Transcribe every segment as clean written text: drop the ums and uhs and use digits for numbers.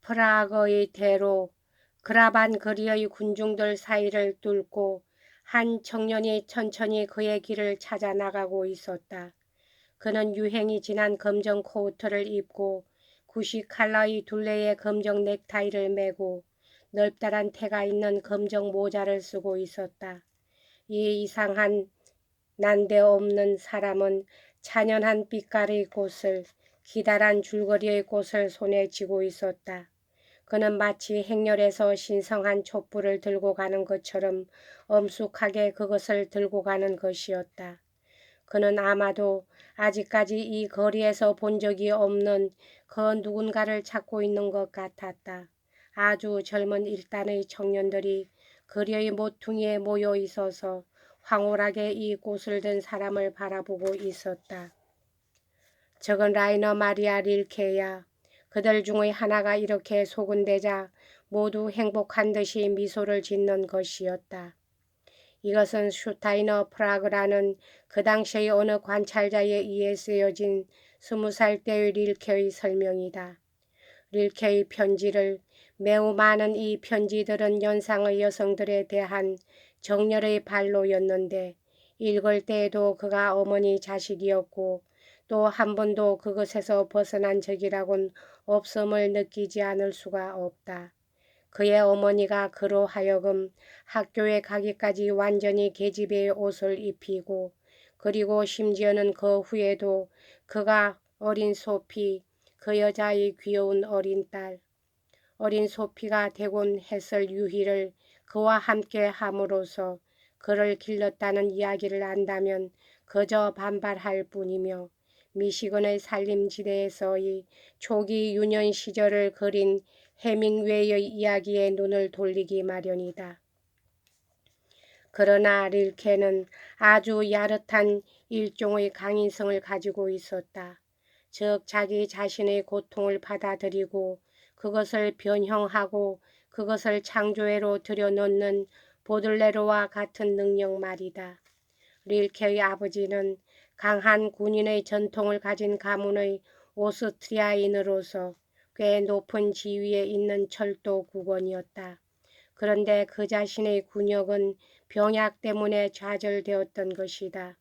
프라하의 대로 그라반 거리의 군중들 사이를 뚫고 한 청년이 천천히 그의 길을 찾아 나가고 있었다. 그는 유행이 지난 검정 코트를 입고 90칼라의 둘레의 검정 넥타이를 매고 넓다란 태가 있는 검정 모자를 쓰고 있었다. 이 이상한 난데없는 사람은 찬연한 빛깔의 꽃을, 기다란 줄거리의 꽃을 손에 쥐고 있었다. 그는 마치 행렬에서 신성한 촛불을 들고 가는 것처럼 엄숙하게 그것을 들고 가는 것이었다. 그는 아마도 아직까지 이 거리에서 본 적이 없는 그 누군가를 찾고 있는 것 같았다. 아주 젊은 일단의 청년들이 거리의 모퉁이에 모여 있어서 황홀하게 이 꽃을 든 사람을 바라보고 있었다. 저건 라이너 마리아 릴케야. 그들 중의 하나가 이렇게 소근대자 모두 행복한 듯이 미소를 짓는 것이었다. 이것은 슈타이너 프라그라는 그 당시의 어느 관찰자에 의해 쓰여진 20살 때의 릴케의 설명이다. 릴케의 편지를 매우 많은 이 편지들은 연상의 여성들에 대한 정열의 발로였는데 읽을 때에도 그가 어머니 자식이었고 또 한 번도 그것에서 벗어난 적이라곤 없음을 느끼지 않을 수가 없다. 그의 어머니가 그로 하여금 학교에 가기까지 완전히 계집애의 옷을 입히고 그리고 심지어는 그 후에도 그가 어린 소피, 그 여자의 귀여운 어린 딸, 어린 소피가 되곤 했을 유희를 그와 함께 함으로써 그를 길렀다는 이야기를 안다면 그저 반발할 뿐이며 미시건의 산림지대에서의 초기 유년 시절을 그린 해밍웨이의 이야기에 눈을 돌리기 마련이다. 그러나 릴케는 아주 야릇한 일종의 강인성을 가지고 있었다. 즉 자기 자신의 고통을 받아들이고 그것을 변형하고 그것을 창조회로 들여놓는 보들레로와 같은 능력 말이다. 릴케의 아버지는 강한 군인의 전통을 가진 가문의 오스트리아인으로서 꽤 높은 지위에 있는 철도 국원이었다. 그런데 그 자신의 군역은 병약 때문에 좌절되었던 것이다.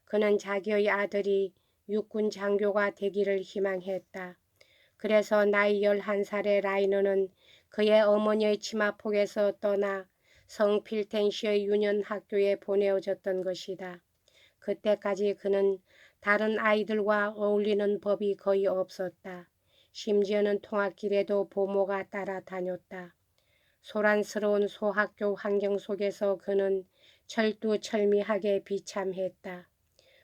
그는 자기의 아들이 육군 장교가 되기를 희망했다. 그래서 나이 11살의 라이너는 그의 어머니의 치마폭에서 떠나 성 필텐시의 유년 학교에 보내어졌던 것이다. 그때까지 그는 다른 아이들과 어울리는 법이 거의 없었다. 심지어는 통학길에도 보모가 따라다녔다. 소란스러운 소학교 환경 속에서 그는 철두철미하게 비참했다.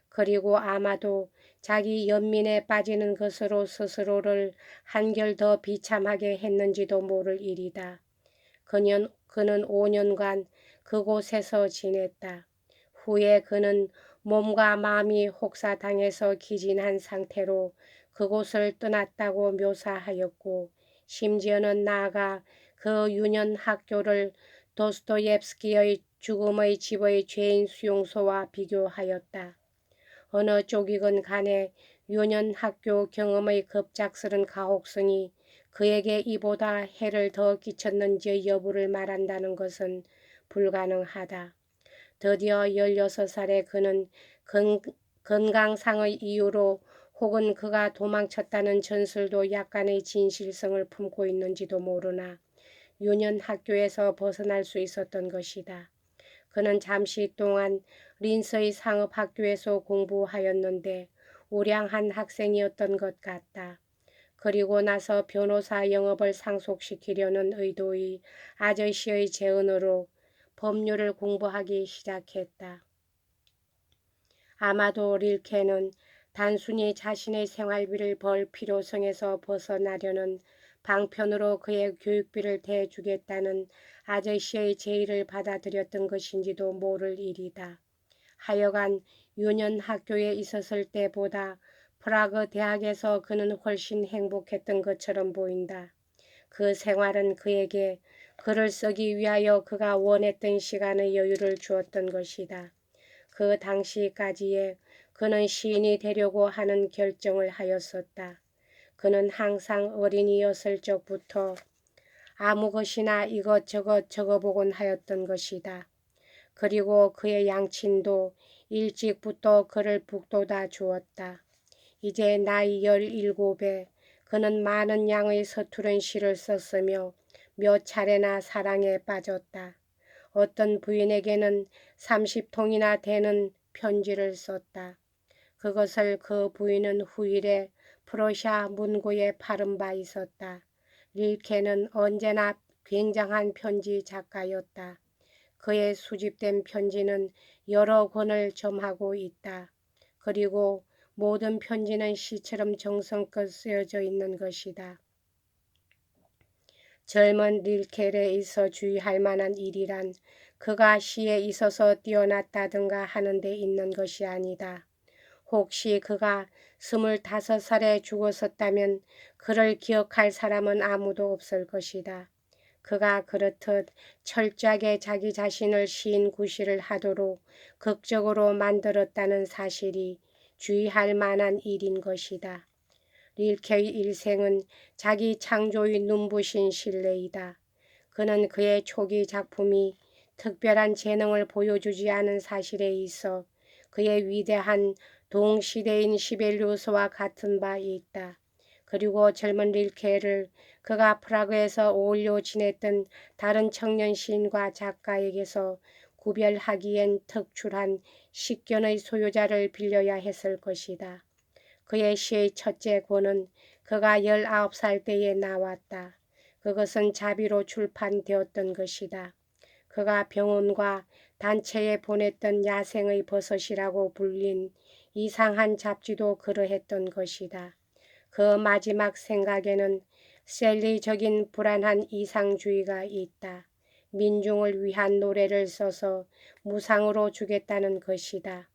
그리고 아마도 자기 연민에 빠지는 것으로 스스로를 한결 더 비참하게 했는지도 모를 일이다. 그는 5년간 그곳에서 지냈다. 후에 그는 몸과 마음이 혹사당해서 기진한 상태로 그곳을 떠났다고 묘사하였고 심지어는 나아가 그 유년 학교를 도스토옙스키의 죽음의 집의 죄인 수용소와 비교하였다. 어느 쪽이건 간에 유년 학교 경험의 급작스런 가혹성이 그에게 이보다 해를 더 끼쳤는지의 여부를 말한다는 것은 불가능하다. 드디어 16살에 그는 건강상의 이유로 혹은 그가 도망쳤다는 전술도 약간의 진실성을 품고 있는지도 모르나 유년 학교에서 벗어날 수 있었던 것이다. 그는 잠시 동안 린스의 상업학교에서 공부하였는데 우량한 학생이었던 것 같다. 그리고 나서 변호사 영업을 상속시키려는 의도의 아저씨의 제언으로 법률을 공부하기 시작했다. 아마도 릴케는 단순히 자신의 생활비를 벌 필요성에서 벗어나려는 방편으로 그의 교육비를 대주겠다는 아저씨의 제의를 받아들였던 것인지도 모를 일이다. 하여간 유년 학교에 있었을 때보다 프라그 대학에서 그는 훨씬 행복했던 것처럼 보인다. 그 생활은 그에게 글을 쓰기 위하여 그가 원했던 시간의 여유를 주었던 것이다. 그 당시까지에 그는 시인이 되려고 하는 결정을 하였었다. 그는 항상 어린이였을 적부터 아무 것이나 이것저것 적어보곤 하였던 것이다. 그리고 그의 양친도 일찍부터 그를 북돋아 주었다. 이제 나이 17에 그는 많은 양의 서투른 시를 썼으며 몇 차례나 사랑에 빠졌다. 어떤 부인에게는 30통이나 되는 편지를 썼다. 그것을 그 부인은 후일에 프러시아 문고에 팔은 바 있었다. 릴케는 언제나 굉장한 편지 작가였다. 그의 수집된 편지는 여러 권을 점하고 있다. 그리고 모든 편지는 시처럼 정성껏 쓰여져 있는 것이다. 젊은 릴켈에 있어 주의할 만한 일이란 그가 시에 있어서 뛰어났다든가 하는 데 있는 것이 아니다. 혹시 그가 25살에 죽었었다면 그를 기억할 사람은 아무도 없을 것이다. 그가 그렇듯 철저하게 자기 자신을 시인구시를 하도록 극적으로 만들었다는 사실이 주의할 만한 일인 것이다. 릴케의 일생은 자기 창조의 눈부신 신뢰이다. 그는 그의 초기 작품이 특별한 재능을 보여주지 않은 사실에 있어 그의 위대한 동시대인 시벨리우스와 같은 바 있다. 그리고 젊은 릴케를 그가 프라그에서 어울려 지냈던 다른 청년 시인과 작가에게서 구별하기엔 특출한 식견의 소유자를 빌려야 했을 것이다. 그의 시의 첫째 권은 그가 19살 때에 나왔다. 그것은 자비로 출판되었던 것이다. 그가 병원과 단체에 보냈던 야생의 버섯이라고 불린 이상한 잡지도 그러했던 것이다. 그 마지막 생각에는 셀리적인 불안한 이상주의가 있다. 민중을 위한 노래를 써서 무상으로 주겠다는 것이다.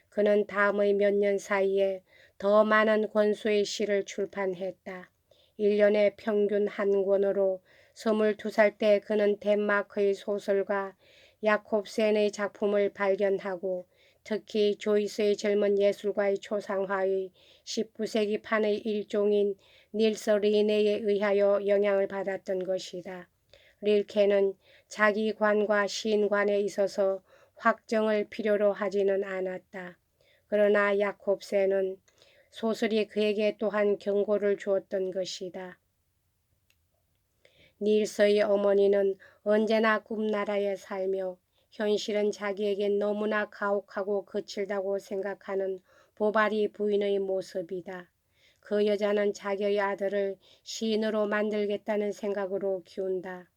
그는 다음의 몇 년 사이에 더 많은 권수의 시를 출판했다. 1년에 평균 한 권으로 22살 때 그는 덴마크의 소설가 야콥센의 작품을 발견하고 특히 조이스의 젊은 예술가의 초상화의 19세기판의 일종인 닐스 리네에 의하여 영향을 받았던 것이다. 릴케는 자기 관과 시인관에 있어서 확정을 필요로 하지는 않았다. 그러나 야콥센은 소설이 그에게 또한 경고를 주었던 것이다. 닐스의 어머니는 언제나 꿈나라에 살며 현실은 자기에겐 너무나 가혹하고 거칠다고 생각하는 보바리 부인의 모습이다. 그 여자는 자기의 아들을 시인으로 만들겠다는 생각으로 키운다.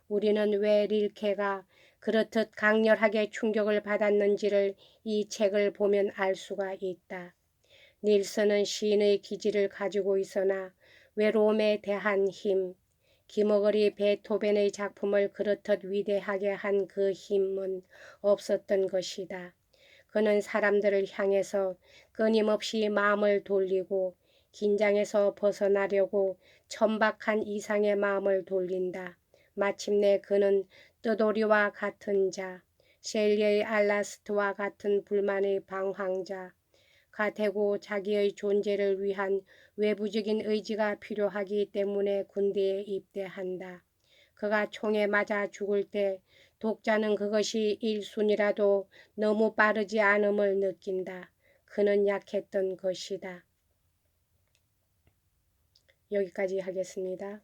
우리는 왜 릴케가 그렇듯 강렬하게 충격을 받았는지를 이 책을 보면 알 수가 있다. 닐스는 시인의 기질을 가지고 있으나 외로움에 대한 힘, 기머거리 베토벤의 작품을 그렇듯 위대하게 한 그 힘은 없었던 것이다. 그는 사람들을 향해서 끊임없이 마음을 돌리고 긴장에서 벗어나려고 천박한 이상의 마음을 돌린다. 마침내 그는 뜨도리와 같은 자, 셀리의 알라스트와 같은 불만의 방황자, 가 되고 자기의 존재를 위한 외부적인 의지가 필요하기 때문에 군대에 입대한다. 그가 총에 맞아 죽을 때 독자는 그것이 일순이라도 너무 빠르지 않음을 느낀다. 그는 약했던 것이다. 여기까지 하겠습니다.